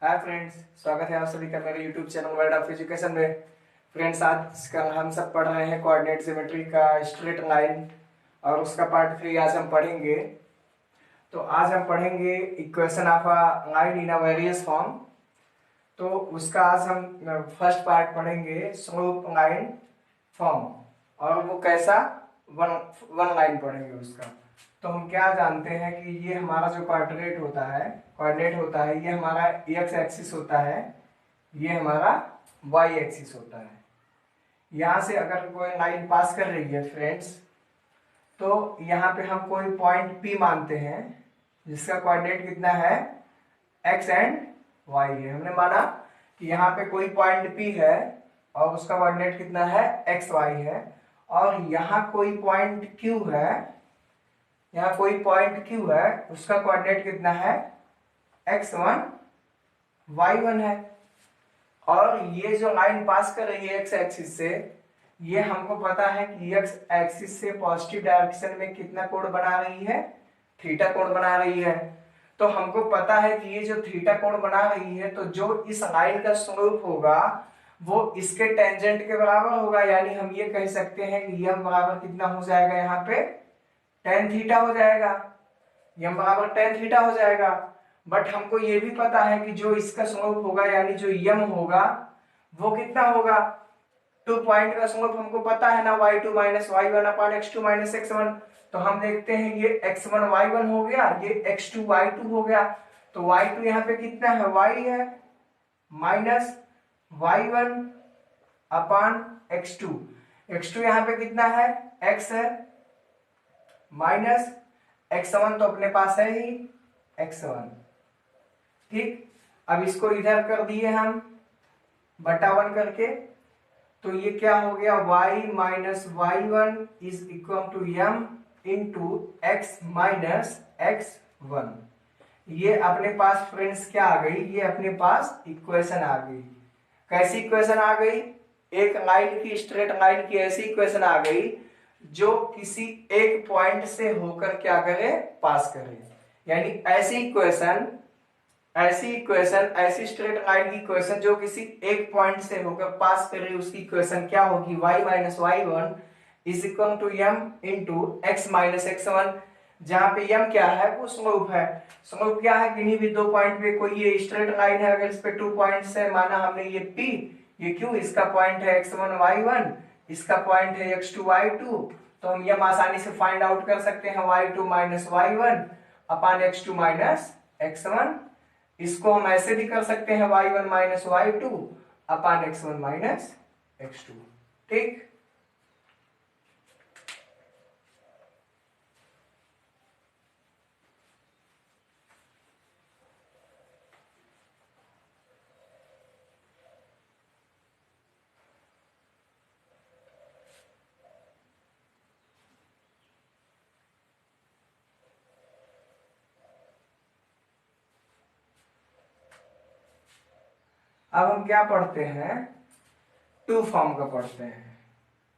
Hi friends, स्वागत है आप सभी का मेरे YouTube channel world of education में। फ्रेंड्स, आज कल हम सब पढ़ रहे हैं कोऑर्डिनेट ज्योमेट्री का स्ट्रेट लाइन और उसका पार्ट 3 आज हम पढ़ेंगे। तो आज हम पढ़ेंगे equation of a line in a various form. तो उसका आज हम फर्स्ट पार्ट पढ़ेंगे स्लोप लाइन फॉर्म, और वो कैसा वन वन लाइन पढ़ेंगे उसका। तो हम क्या जानते हैं कि ये हमारा जो कोऑर्डिनेट होता है ये हमारा एक्स एक्सिस होता है, ये हमारा वाई एक्सिस होता है। यहाँ से अगर कोई लाइन पास कर रही है फ्रेंड्स, तो यहाँ पे हम कोई पॉइंट P मानते हैं जिसका कोऑर्डिनेट कितना है एक्स एंड वाई है। हमने माना कि यहाँ पे कोई पॉइंट P है और उसका कोऑर्डिनेट कितना है एक्स वाई है, और यहाँ कोई पॉइंट Q है, यहाँ कोई पॉइंट Q है, उसका कोऑर्डिनेट कितना है x1 y1 है। और ये जो लाइन पास कर रही है एक्स एक्सिस से, ये हमको पता है कि एक्स एक्सिस से पॉजिटिव डायरेक्शन में कितना कोण बना रही है, थीटा कोण बना रही है। तो हमको पता है कि ये जो थीटा कोण बना रही है, तो जो इस लाइन का स्लोप होगा वो इसके टेंजेंट के बराबर होगा। यानी हम ये कह सकते हैं कि यम बराबर कितना हो जाएगा, यहाँ पे tan थीटा हो जाएगा, यम बराबर tan थीटा हो जाएगा। बट हमको ये भी पता है कि जो इसका स्लोप होगा यानी जो यम होगा वो कितना होगा, 2 पॉइंट का स्लोप हमको पता है ना, y2 minus y1 upon x2 minus x1। तो हम देखते हैं ये x1 y1 हो गया, ये x2 y2 हो गया। तो y2 यहाँ पे कितना है, y है, minus y1 upon x2, x2 यहाँ पे कितना है x है, माइनस x1 तो अपने पास है ही x1। ठीक, अब इसको इधर कर दिए हम बटा 1 करके, तो ये क्या हो गया y minus y1 is equal to m into x minus x1। ये अपने पास फ्रेंड्स क्या आ गई, ये अपने पास इक्वेशन आ गई। कैसी इक्वेशन आ गई, एक लाइन की, स्ट्रेट लाइन की ऐसी इक्वेशन आ गई जो किसी एक पॉइंट से होकर क्या करे, पास करे। यानी ऐसी स्ट्रेट लाइन की इक्वेशन जो किसी एक पॉइंट से होकर पास करे, उसकी इक्वेशन क्या होगी, y minus y1 is equal to m into x minus x1। जहां पे m क्या है, वो स्लोप है। स्लोप क्या है, किन्हीं भी 2 पॉइंट पे कोई ये स्ट्रेट लाइन है, अगर इस पे 2 पॉइंट्स है, माना हमने ये P, ये Q, इसका पॉइंट है x1 y1, इसका पॉइंट है x2 y2। तो हम यह आसानी से फाइंड आउट कर सकते हैं y2 minus y1 upon x2 minus x1। इसको हम ऐसे भी कर सकते हैं y1 minus y2 upon x1 minus x2। ठीक, अब हम क्या पढ़ते हैं, 2 फॉर्म का पढ़ते हैं,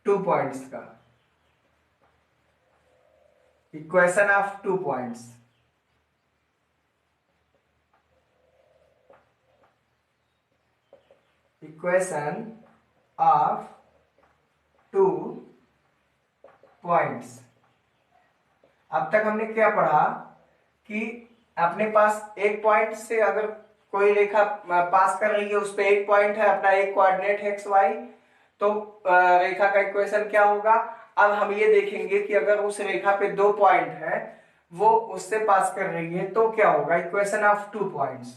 2 पॉइंट्स का, equation of 2 points. Equation of 2 points. अब तक हमने क्या पढ़ा कि अपने पास एक पॉइंट से अगर कोई रेखा पास कर रही है, उस पे एक पॉइंट है, अपना एक कोऑर्डिनेट है एक्स वाई, तो रेखा का इक्वेशन क्या होगा। अब हम ये देखेंगे कि अगर उस रेखा पे 2 पॉइंट है, वो उससे पास कर रही है, तो क्या होगा, इक्वेशन ऑफ 2 पॉइंट्स।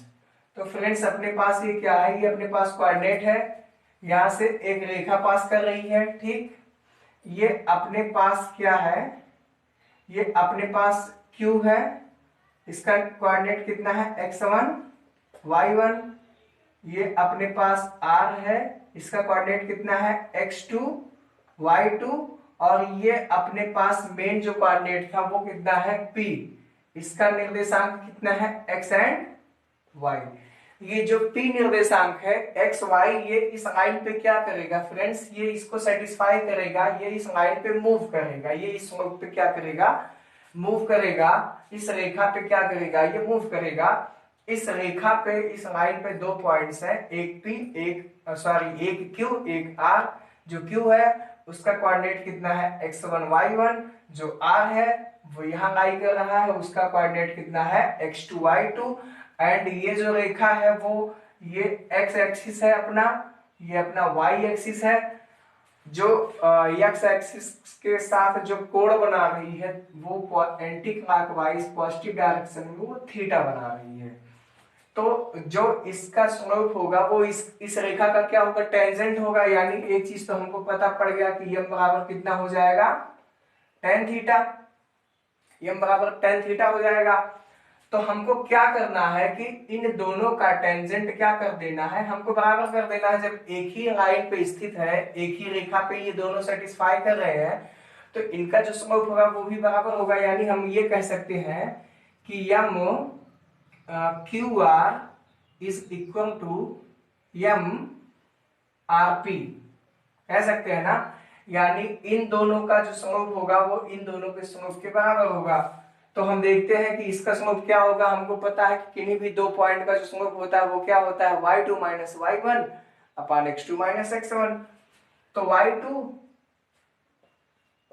तो फ्रेंड्स, अपने पास ये क्या है, ये अपने पास कोऑर्डिनेट है, यहां से एक रेखा पास कर रही है। ठीक, ये अपने पास क्या है, ये अपने पास Q है, इसका कोऑर्डिनेट कितना है x1 y1। ये अपने पास R है, इसका कोऑर्डिनेट कितना है x2 y2। और ये अपने पास मेन जो कोऑर्डिनेट था वो कितना है P, इसका निर्देशांक कितना है x एंड y। ये जो P निर्देशांक है x y, ये इस लाइन पे क्या करेगा फ्रेंड्स, ये इसको सेटिस्फाई करेगा, ये इस लाइन पे मूव करेगा, ये इस स्लोप पे क्या करेगा, मूव करेगा, इस रेखा पे क्या करेगा, ये मूव करेगा। इस रेखा पे, इस लाइन पे दो पॉइंट्स हैं, एक पी, एक क्यू, एक आर। जो क्यू है उसका कोऑर्डिनेट कितना है x1 y1, जो आर है वो यहाँ लाई कर रहा है, उसका कोऑर्डिनेट कितना है x2 y2। एंड ये जो रेखा है वो ये x एक्सिस है अपना, ये अपना y एक्सिस है। जो x एक्सिस के साथ जो कोण बना रही है वो एंटी क्लॉकवाइज पॉजिटिव डायरेक्शन में वो थीटा बना रही है। तो जो इसका स्लोप होगा वो इस रेखा का क्या होगा, टेंजेंट होगा। यानी एक चीज तो हमको पता पड़ गया कि यम बराबर कितना हो जाएगा, tan थीटा। यम बराबर tan थीटा हो जाएगा। तो हमको क्या करना है कि इन दोनों का टेंजेंट क्या कर देना है, हमको बराबर कर देना है। जब एक ही लाइन पे स्थित है, एक ही रेखा पे ये दोनों सेटिस्फाई कर रहे हैं, तो इनका जो स्लोप होगा वो भी बराबर होगा। यानी हम ये कह सकते हैं कि m q r is equal to m r p, कह सकते हैं ना। यानी इन दोनों का जो स्लोप होगा वो इन दोनों के स्लोप के बराबर होगा। तो हम देखते हैं कि इसका स्लोप क्या होगा। हमको पता है कि किन्हीं भी दो पॉइंट का जो स्लोप होता है वो क्या होता है, y2 minus y1 upon x2 minus x1। तो y2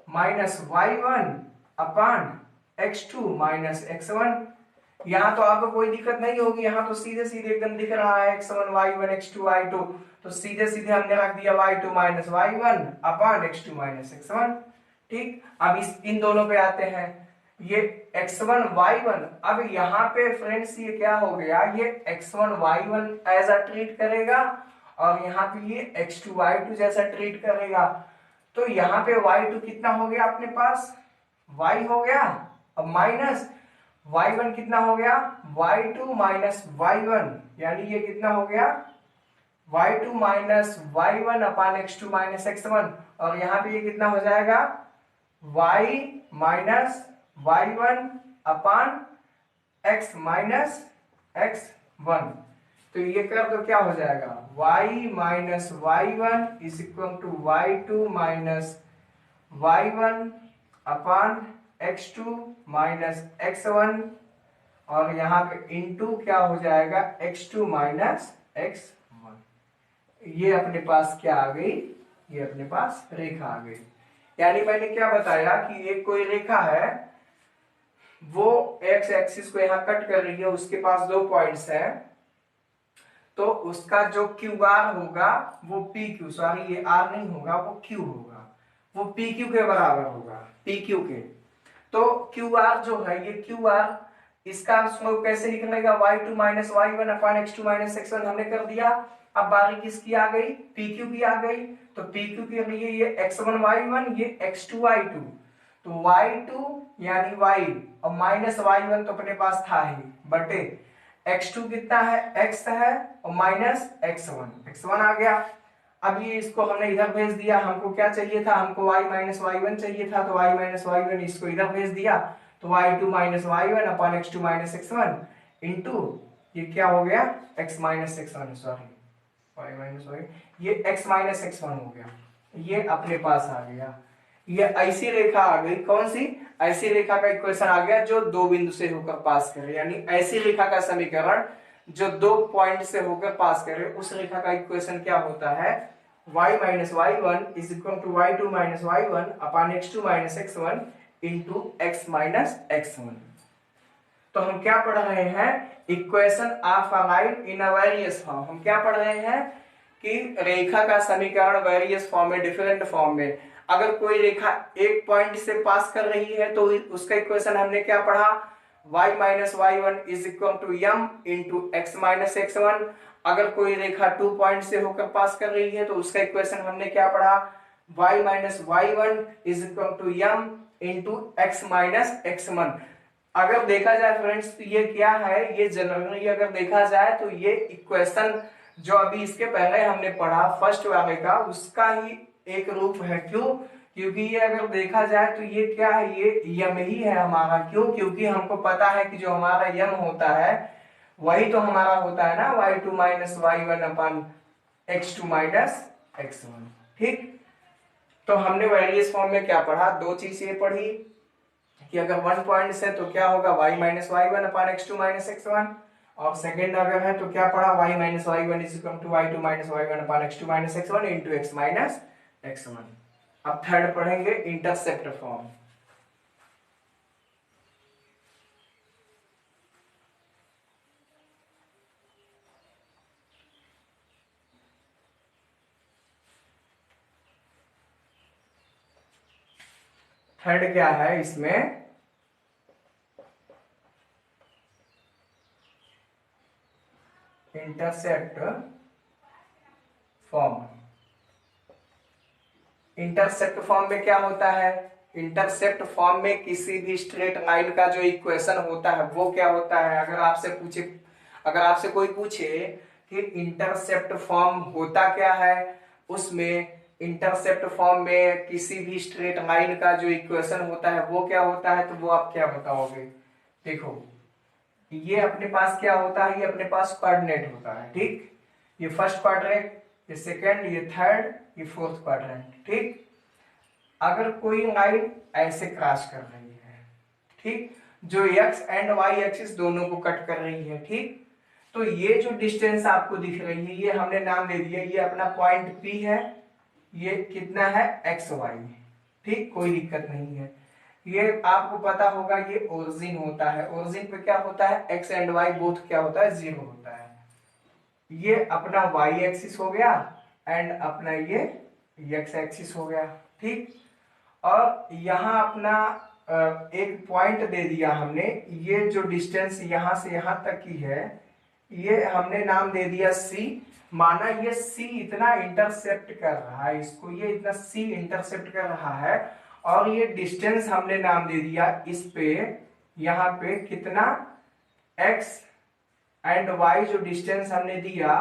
minus y1 upon x2 minus x1। यहाँ तो आपको कोई दिक्कत नहीं होगी, यहाँ तो सीधे सीधे एकदम दिख रहा है x1 y1 x2 y2। तो सीधे सीधे हमने रख दिया y2 minus y1 upon x2 minus x1। ठीक, अब इन दोनों पे आते हैं। ये x1 y1, अब यहाँ पे फ्रेंड्स ये क्या हो गया, ये x1 y1 as a treat करेगा और यहाँ पे ये x2 y2 जैसा ट्रीट करेगा। तो यहाँ पे y2 कितना हो गया अपने पास, y हो गया, अब माइनस y1 कितना हो गया, y2 माइनस y1, यानी ये कितना हो गया y2 minus y1 upon x2 minus x1। और यहाँ पे ये कितना हो जाएगा y minus y1 upon x minus x1। तो ये कर दो, क्या हो जाएगा y minus y1 is equal to y2 minus y1 upon x2 minus x1। और यहाँ पे इनटू क्या हो जाएगा x2 माइनस x1। ये अपने पास क्या आ गई, ये अपने पास रेखा आ गई। यानी मैंने क्या बताया कि एक कोई रेखा है, वो x एक्सिस को यहाँ कट कर रही है, उसके पास दो पॉइंट्स हैं। तो उसका जो क्यू आर होगा वो पी क्यू, सॉरी ये आर नहीं होगा, वो क्यू होगा, वो पी क्यू के बराबर होगा, पी क्यू के। तो क्यू आर जो है, ये क्यू आर, इसका स्लोप कैसे निकलेगा, y2 minus y1 upon x2 minus x1 हमने कर दिया। अब बारी किसकी आ गई, pq की आ गई। तो pq के लिए ये x1 y1, ये x2 y2। तो y2 यानी y और माइनस y1 तो अपने पास था ही, बटे x2 कितना है, x है, और माइनस x1 आ गया। अब ये इसको हमने इधर भेज दिया, हमको क्या चाहिए था, हमको y माइनस y1 चाहिए था, तो y माइनस y1 इसको इधर भेज दिया। तो y2 minus y1 upon x2 minus x1 into ये क्या हो गया x minus x1, sorry y minus y, ये x माइनस x1 हो गया। ये अपने पास आ गया। ये ऐसी रेखा आ गई, कौन सी, ऐसी रेखा का इक्वेशन आ गया जो दो बिंदु से होकर पास करे। यानी ऐसी रेखा का समीकरण जो दो पॉइंट से होकर पास करे, उस रेखा का इक्वेशन क्या होता है, y minus y1 is equal to y2 minus y1 upon x2 minus x1 into x minus x1। तो हम क्या पढ़ रहे हैं, equation of a line in a various form. हम क्या पढ़ रहे हैं कि रेखा का समीकरण वेरियस फॉर्म में, डिफरेंट फॉर्म में। अगर कोई रेखा एक पॉइंट से पास कर रही है तो उसका इक्वेशन हमने क्या पढ़ा, y minus y1 is equal to m into x minus x1। अगर कोई रेखा 2 पॉइंट से होकर पास कर रही है तो उसका इक्वेशन हमने क्या पढ़ा, y minus y1 is equal to m into x minus x1। अगर देखा जाए फ्रेंड्स तो ये क्या है, ये जनरली अगर देखा जाए तो ये इक्वेशन जो अभी इसके पहले हमने पढ़ा फर्स्ट वाले का, उसका ही एक रूप है। क्यों, क्योंकि ये अगर देखा जाए तो ये क्या है, ये यम ही है हमारा। क्यों, क्योंकि हमको पता है कि जो हमारा यम होता है वही तो हमारा होता है ना y2 माइनस y1 अपन x2 माइनस x1। ठीक, तो हमने वेरियस फॉर्म में क्या पढ़ा, दो चीज ये पढ़ी कि अगर 1 पॉइंट से तो क्या होगा y माइनस y1 अपन x2 माइनस x1, और सेकंड अगर है तो क्या पढ़ा, y minus y one is equal to y two minus y one upon x two minus x one into x minus x one. अब थर्ड पढ़ेंगे intercept form. Third क्या है इसमें, इंटरसेप्ट फॉर्म। इंटरसेप्ट फॉर्म में क्या होता है, intercept form में किसी भी स्ट्रेट लाइन का जो इक्वेशन होता है वो क्या होता है। अगर आपसे कोई पूछे कि इंटरसेप्ट फॉर्म होता क्या है, उसमें इंटरसेप्ट फॉर्म में किसी भी स्ट्रेट लाइन का जो इक्वेशन होता है वो क्या होता है, तो वो आप क्या बताओगे। देखो ये अपने पास क्या होता है, ये अपने पास कोऑर्डिनेट होता है, ठीक। ये फर्स्ट क्वाड्रेंट, ये सेकंड, ये थर्ड, ये फोर्थ क्वाड्रेंट, ठीक। अगर कोई लाइन ऐसे क्रॉस कर रही है, ठीक, जो एक्स एंड वाई एक्सिस दोनों को कट कर रही है, ठीक, तो ये जो डिस्टेंस आपको दिख रही है ये हमने नाम दे दिया, ये अपना पॉइंट पी है, ये कितना है एक्स वाई, ठीक, कोई दिक्कत नहीं है। ये आपको पता होगा ये ओरिजिन होता है, ओरिजिन पे क्या होता है, एक्स एंड वाई बोथ क्या होता है, जीरो होता है। ये अपना वाई एक्सिस हो गया एंड अपना ये एक्स एक्सिस हो गया, ठीक। और यहाँ अपना एक पॉइंट दे दिया हमने, ये जो डिस्टेंस यहाँ से यहाँ तक की है ये हमने नाम दे दिया सी। माना ये सी इतना इंटरसेप्ट कर रहा है इसको, ये इतना सी इंटरसेप्ट कर रहा है, और ये डिस्टेंस हमने नाम दे दिया इस पे, यहाँ पे कितना एक्स एंड वाई जो डिस्टेंस हमने दिया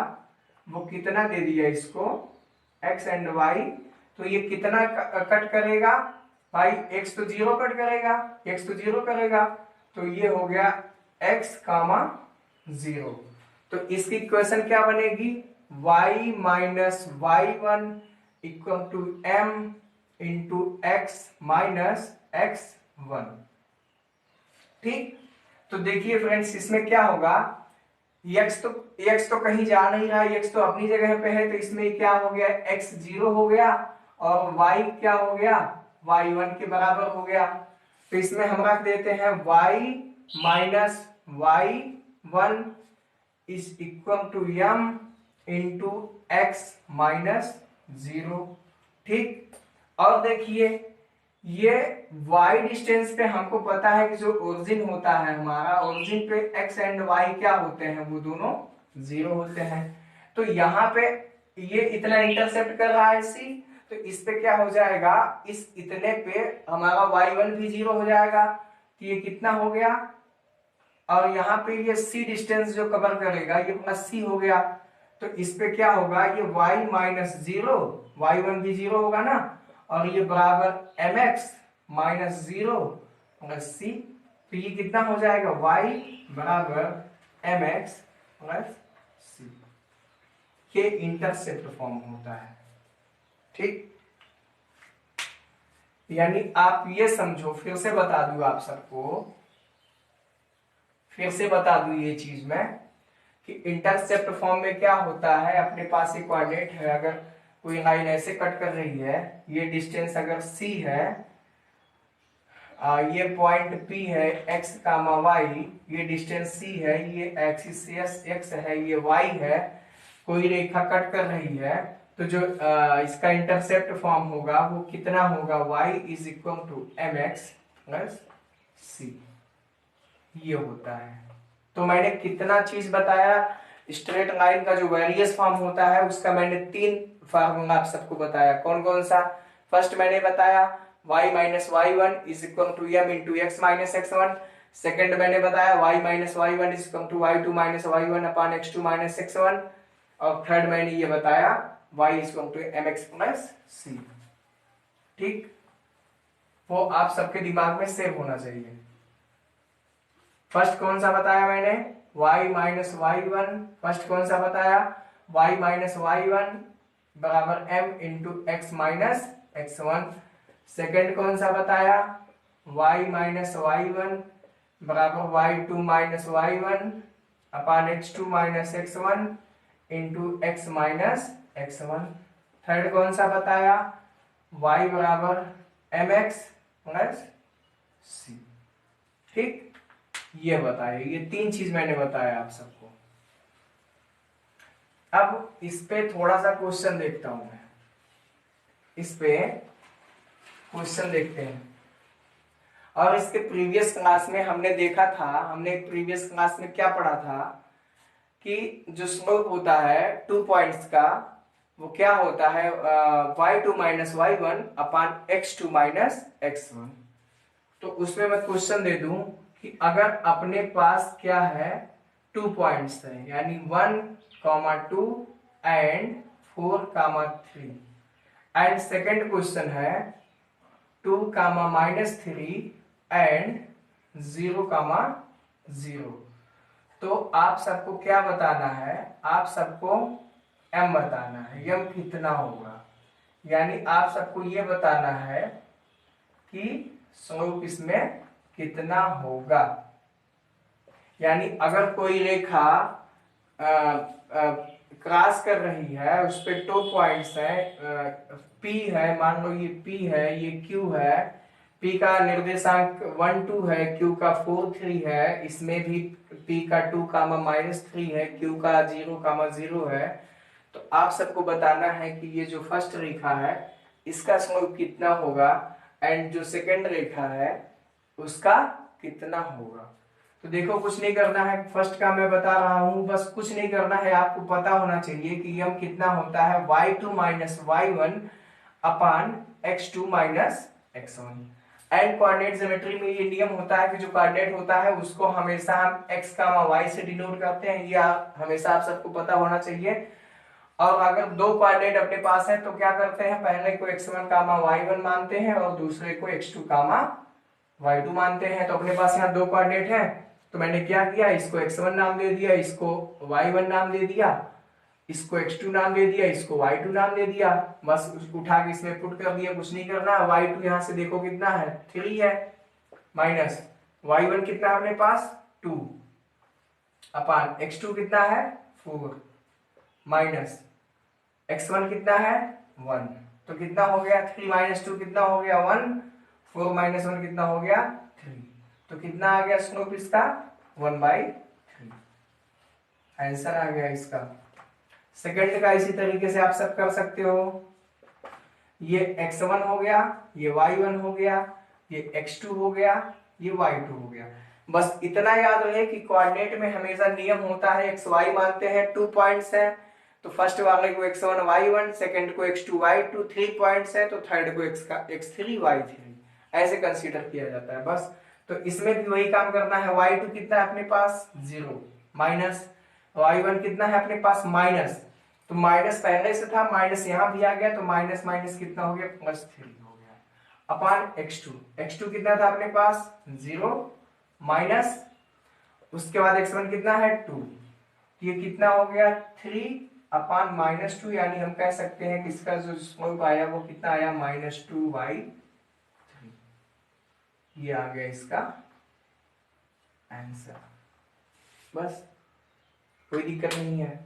वो कितना दे दिया इसको, एक्स एंड वाई। तो ये कितना कट करेगा भाई, एक्स तो जीरो कट करेगा, एक्स तो जीरो करेगा, तो ये हो गया एक्स कामा जीरो। तो इसकी इक्वेशन क्या बनेगी, y minus y one equal to m into x minus x one, ठीक। तो देखिए फ्रेंड्स इसमें क्या होगा, x तो कहीं जा नहीं रहा है, x तो अपनी जगह पे है, तो इसमें क्या हो गया, x जीरो हो गया और y क्या हो गया, y वन के बराबर हो गया। तो इसमें हम रख देते हैं y minus y one is equal to m into x minus zero, ठीक। और देखिए ये y डिस्टेंस पे हमको पता है कि जो ओरिजिन होता है हमारा, ओरिजिन पे x एंड y क्या होते हैं, वो दोनों जीरो होते हैं। तो यहाँ पे ये इतना इंटरसेप्ट कर रहा है c, तो इस पे क्या हो जाएगा, इस इतने पे हमारा y1 भी जीरो हो जाएगा, तो ये कितना हो गया, और यहाँ पे ये c डिस्टेंस जो कवर करेगा ये अपना c हो गया। तो इस पे क्या होगा, ये y माइनस जीरो, y1 भी जीरो होगा ना, और ये बराबर mx minus zero plus c, तो ये कितना हो जाएगा, y बराबर mx प्लस c। ये इंटरसेप्ट फॉर्म होता है, ठीक। यानी आप ये समझो, फिर से बता दूं आप सबको, फिर से बता दूं ये चीज में कि इंटरसेप्ट फॉर्म में क्या होता है, अपने पास एक कोऑर्डिनेट है, अगर कोई लाइन ऐसे कट कर रही है, ये डिस्टेंस अगर c है, ये पॉइंट P है x कामा y, ये डिस्टेंस c है, ये एक्सिस x है, ये y है, कोई रेखा कट कर रही है, तो जो इसका इंटरसेप्ट फॉर्म होगा वो कितना होगा, y is equal to mx plus c, ये होता है। तो मैंने कितना चीज बताया, स्ट्रेट लाइन का जो वेरियस फॉर्म होता है उसका मैंने 3 फार्मूला आप सबको बताया। कौन कौन सा, फर्स्ट मैंने बताया y minus y one is equal to m into x minus x one. Second मैंने बताया y minus y one is equal to y two minus y one upon x two minus x one. और third मैंने ये बताया y is equal to m x plus c, ठीक। वो आप सबके दिमाग में सेव होना चाहिए। फर्स्ट कौन सा बताया मैंने, y minus y one, first कौन सा बताया, y माइनस वाई वन बराबर m into x minus x one. Second कौन सा बताया, y माइनस वाई वन बराबर y two minus y one upon x2 minus x1 into x minus x1। Third कौन सा बताया, y बराबर mx प्लस c। ठीक, ये बताया, ये तीन चीज मैंने बताया आप सबको। अब इस पे थोड़ा सा क्वेश्चन देखता हूं मैं, इस पे क्वेश्चन देखते हैं। और इसके प्रीवियस क्लास में हमने देखा था, हमने प्रीवियस क्लास में क्या पढ़ा था कि जो स्लोप होता है 2 पॉइंट्स का, वो क्या होता है y2 minus y1 upon x2 minus x1। तो उसमें मैं क्वेश्चन दे दूं कि अगर अपने पास क्या है 2 पॉइंट्स है, यानी 1,2 एंड 4,3, एंड सेकेंड क्वेश्चन है 2,-3 एंड 0,0। तो आप सबको क्या बताना है, आप सबको m बताना है, m कितना होगा, यानी आप सबको ये बताना है कि स्लोप इसमें कितना होगा। यानी अगर कोई रेखा क्रॉस कर रही है, उस पे 2 पॉइंट्स है, P है, मान लो ये P है, ये Q है, P का निर्देशांक 1 2 है, Q का 4 3 है, इसमें भी P का 2,-3 है, Q का 0,0 है। तो आप सबको बताना है कि ये जो फर्स्ट रेखा है इसका स्लोप कितना होगा, एंड जो सेकंड रेखा है उसका कितना होगा। तो देखो, कुछ नहीं करना है, फर्स्ट का मैं बता रहा हूं, बस कुछ नहीं करना है, आपको पता होना चाहिए कि m कितना होता है y2 minus y1 upon x2 minus x1। And coordinate geometry में ये नियम होता है कि जो कोऑर्डिनेट होता है उसको हमेशा हम x, y से डिनोट करते हैं, ये हमेशा आप सबको पता होना चाहिए। और अगर दो कोऑर्डिनेट अपने पास है तो क्या करते हैं, पहले को x1, y1 मानते हैं और दूसरे को x2, y2 मानते हैं। तो अपने पास यहाँ दो कोऑर्डिनेट है, तो मैंने क्या किया, इसको x1 नाम दे दिया, इसको y1 नाम दे दिया, इसको x2 नाम दे दिया, इसको y2 नाम दे दिया, बस उठा के इसमें पुट कर दिया, कुछ नहीं करना। y2 यहाँ से देखो कितना है, 3 है, माइनस y1 कितना है अपने पास 2 अपान x2 कितना है 4, माइनस x1 कितना है 1। तो कितना हो गया, 3 माइनस 2 कितना हो गया 1, 4 माइनस 1 कितना हो गया 3। तो कितना आ गया स्लोप इसका 1/3। आंसर आ गया इसका। सेकंड का इसी तरीके से आप सब कर सकते हो, ये x1 हो गया, ये y1 हो गया, ये x2 हो गया, ये y2 हो गया। बस इतना याद रहे कि कोऑर्डिनेट में हमेशा नियम होता है x y मानते हैं, 2 पॉइंट्स है तो फर्स्ट वाले को x1 y1, सेकंड को x2 y2, 3 पॉइंट्स है तो थर्ड को x3 y3, ऐसे कंसीडर किया जाता है बस। तो इसमें भी वही काम करना है, y2 कितना है अपने पास 0, माइनस y1 कितना है अपने पास माइनस, तो माइनस पहले से था, माइनस यहां भी आ गया, तो माइनस माइनस कितना हो गया +3 हो गया अपान x2 कितना था अपने पास 0, माइनस उसके बाद x1 कितना है 2, ये कितना हो गया 3 अपान -2, यानी हम कह सकते हैं कि इसका जो स्लोप आया वो कितना आया -2/3। ये आ गया इसका आंसर, बस कोई दिक्कत नहीं है,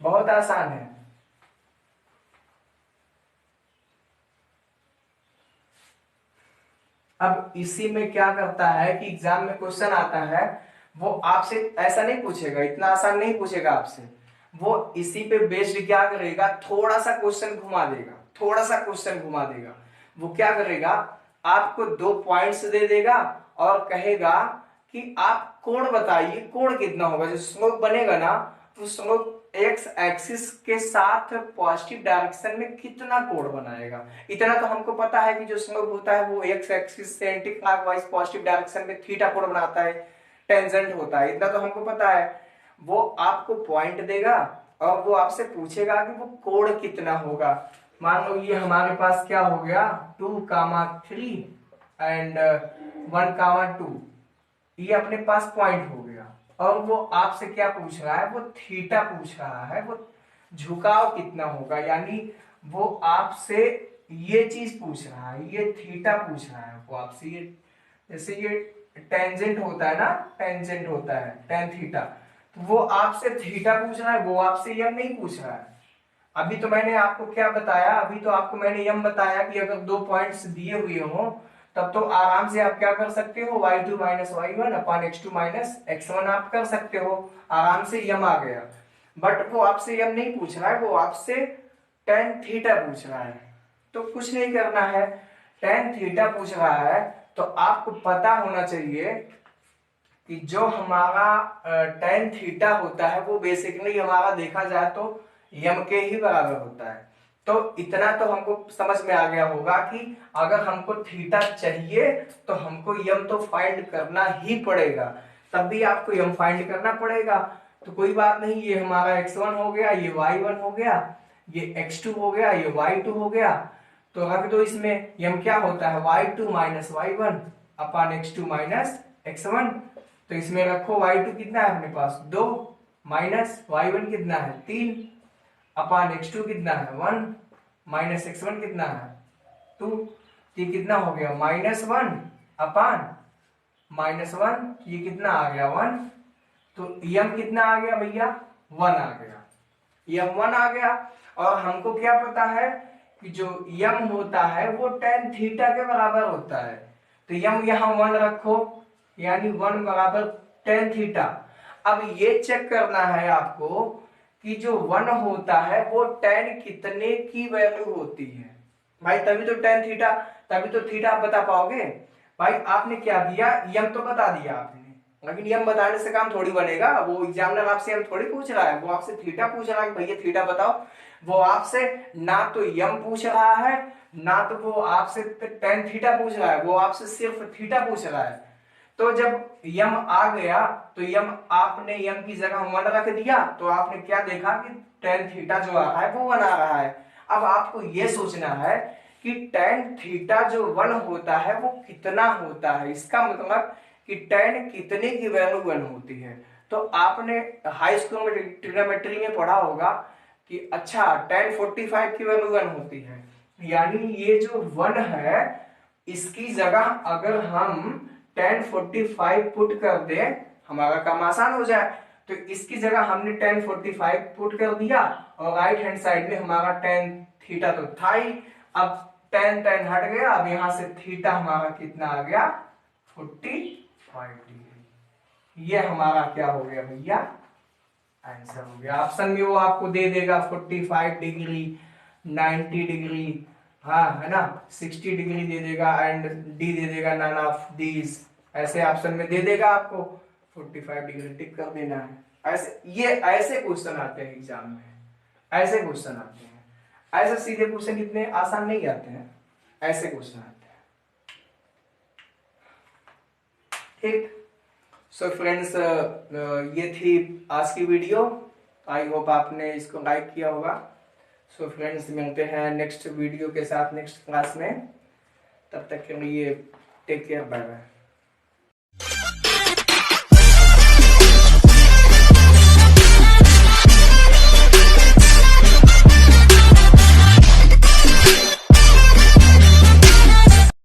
बहुत आसान है। अब इसी में क्या करता है कि एग्जाम में क्वेश्चन आता है, वो आपसे ऐसा नहीं पूछेगा, इतना आसान नहीं पूछेगा आपसे, वो इसी पे बेस्ड क्या करेगा, थोड़ा सा क्वेश्चन घुमा देगा, थोड़ा सा क्वेश्चन घुमा देगा। वो क्या करेगा, आपको 2 पॉइंट्स दे देगा और कहेगा कि आप कोण बताइए, कोण कितना होगा, जो स्लोप बनेगा ना वो स्लोप एक्स एक्सिस के साथ पॉजिटिव डायरेक्शन में कितना कोण बनाएगा। इतना तो हमको पता है कि जो स्लोप होता है वो एक्स एक्सिस से एंटी क्लॉकवाइज पॉजिटिव डायरेक्शन में थीटा कोण बनाता है, टेंजेंट होता है, इतना तो हमको पता है। वो आपको पॉइंट देगा और वो आपसे पूछेगा कि वो कोण कितना होगा। मान लो ये हमारे पास क्या हो गया 2,3 एंड 1,2, ये अपने पास पॉइंट हो गया और वो आपसे क्या पूछ रहा है, वो थीटा पूछ रहा है, वो झुकाव कितना होगा, यानी वो आपसे ये चीज पूछ रहा है, ये थीटा पूछ रहा है वो आपसे। ये जैसे ये टेंजेंट होता है ना, टेंजेंट होता है टेन थीटा, तो वो आपसे थीटा पूछ रहा है, वो आपसे यम नहीं पूछ रहा है। अभी तो मैंने आपको क्या बताया, अभी तो आपको मैंने यम बताया कि अगर दो पॉइंट्स दिए हुए हो तब तो आराम से आप क्या कर सकते हो, y2 minus y one upon x2 minus x1 आप कर सकते हो, आराम से यम आ गया। बट वो आपसे यम नहीं पूछ रहा है, वो आपसे टेन थीटा पूछ रहा है। तो कुछ नहीं करना है, टेन थीटा पूछ रहा है तो आपको पता होना चाहिए कि जो हमारा टेन थीटा होता है वो बेसिकली हमारा देखा जाए तो यम के ही बराबर होता है। तो इतना तो हमको समझ में आ गया होगा कि अगर हमको थीटा चाहिए तो हमको यम तो फाइंड करना ही पड़ेगा, तब भी आपको यम फाइंड करना पड़ेगा। तो कोई बात नहीं, ये हमारा x1 हो गया, ये y1 हो गया, ये x2 हो गया, ये y2 हो गया। तो रख दो इसमें, यम क्या होता है y2 minus y1 upon x2 minus x1। तो इसमें रखो y2 कितना है अपने पास 2 माइनस y1 कितना है 3 अपॉन x2 कितना है 1 माइनस x1 कितना है 2। ये कितना हो गया -1 अपॉन -1, ये कितना आ गया 1। तो यम कितना आ गया भैया 1 आ गया, यम 1 आ गया। और हमको क्या पता है कि जो यम होता है वो टेन थीटा के बराबर होता है। तो यम यहाँ 1 रखो, यानी 1 बराबर टेन थीटा। अब ये चेक करना है आपको कि जो 1 होता है वो टेन कितने की वैल्यू होती है भाई, तभी तो टेन थीटा, तभी तो थीटा आप बता पाओगे। भाई आपने क्या दिया, यम तो बता दिया आपने, लेकिन यम बताने से काम थोड़ी बनेगा। वो एग्जामिनर आपसे यम थोड़ी पूछ रहा है, वो आपसे थीटा पूछ रहा है कि भैया थीटा बताओ। वो आपसे ना तो यम पूछ रहा है, ना तो वो आपसे टेन थीटा पूछ रहा है, वो आपसे सिर्फ थीटा पूछ रहा है। तो जब यम आ गया तो यम आपने यम की जगह 1 रख दिया, तो आपने क्या देखा कि टेन थीटा जो आ रहा है वो 1 आ रहा है। अब आपको ये सोचना है कि टेन थीटा जो 1 होता है वो कितना होता है, इसका मतलब कि टेन कितने की वैल्यू 1 होती है। तो आपने हाई स्कूल में ट्रिग्नोमेट्री में पढ़ा होगा कि अच्छा टेन 45 की वैल्यू 1 होती है, यानी ये जो 1 है इसकी जगह अगर हम 1045 पुट कर दे हमारा काम आसान हो जाए। तो इसकी जगह हमने 1045 पुट कर दिया और राइट हैंड साइड में हमारा टेन थीटा तो था ही। अब टेन टेन हट गया, अब यहां से थीटा हमारा कितना आ गया 45 डिग्री। ये हमारा क्या हो गया भैया आंसर हो गया। ऑप्शन में वो आपको दे देगा 45 डिग्री, 90 डिग्री, हाँ है ना, 60 डिग्री दे देगा एंड डी दे देगा नन ऑफ दीज, ऐसे ऑप्शन में दे देगा आपको 45 डिग्री टिक कर देना है। ऐसे ये ऐसे क्वेश्चन आते हैं एग्जाम में, ऐसे क्वेश्चन आते हैं। ऐसे सीधे क्वेश्चन इतने आसान नहीं आते हैं, ऐसे क्वेश्चन आते हैं। ठीक, सो फ्रेंड्स ये थी आज की वीडियो। आई होप आपने इसको लाइक किया होगा। सो फ्रेंड्स मिलते हैं नेक्स्ट वीडियो के साथ नेक्स्ट क्लास में, तब तक के लिए टेक केयर, बाय बाय।